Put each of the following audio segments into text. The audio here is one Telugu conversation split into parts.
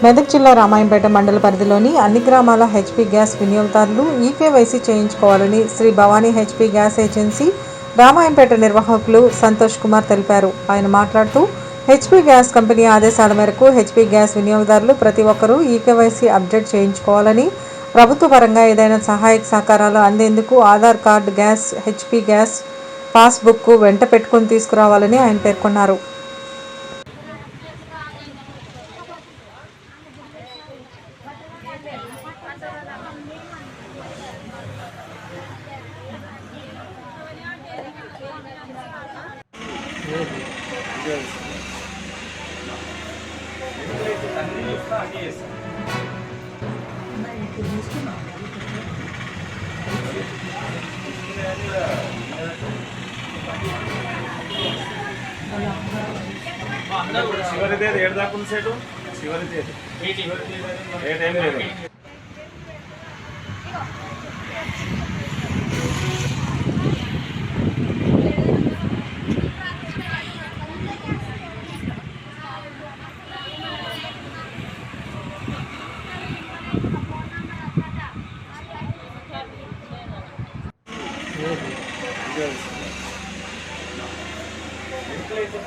మెదక్ జిల్లా రామాయంపేట మండల పరిధిలోని అన్ని గ్రామాల హెచ్పీ గ్యాస్ వినియోగదారులు ఈకేవైసీ చేయించుకోవాలని Shri Bhavani HP gas agency Ramayampet నిర్వాహకులు సంతోష్ కుమార్ తెలిపారు. ఆయన మాట్లాడుతూ హెచ్పీ గ్యాస్ కంపెనీ ఆదేశాల మేరకు హెచ్పీ గ్యాస్ వినియోగదారులు ప్రతి ఒక్కరూ ఈకేవైసీ అప్డేట్ చేయించుకోవాలని, ప్రభుత్వ పరంగా ఏదైనా సహాయక సహకారాలు అందేందుకు Aadhaar card, gas, HP gas passbook వెంట పెట్టుకుని తీసుకురావాలని ఆయన పేర్కొన్నారు. చివరి తేదీ ఏడు దాకా ఉంది సేటు, చివరి తేదీ ఏ టైం లేదు.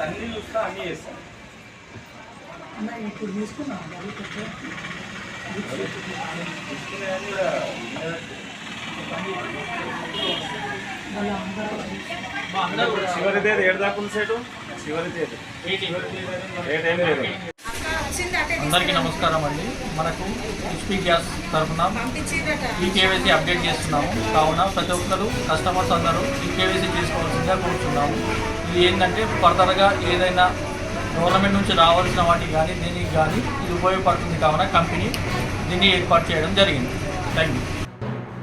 అన్ని చూస్తా అన్ని చేస్తాను. ఇప్పుడు తీసుకున్నాం చివరి తేదీ ఏడు దాకా ఉంది సేటు, చివరి తేదీ ఏ టైం లేదు. అందరికీ నమస్కారం అండి. మనకు హెచ్పీ గ్యాస్ తరఫున ఈకేవైసీ అప్డేట్ చేస్తున్నాము. కావున ప్రతి ఒక్కరు కస్టమర్స్ అందరూ ఈకేవైసీ చేసుకోవాల్సిందిగా కోరుతున్నాము. ఇది ఏంటంటే ఫర్దర్గా ఏదైనా గవర్నమెంట్ నుంచి రావాల్సిన వాటికి కానీ దీనికి కానీ ఇది ఉపయోగపడుతుంది. కావున కంపెనీ దీన్ని ఏర్పాటు చేయడం జరిగింది. Thank you.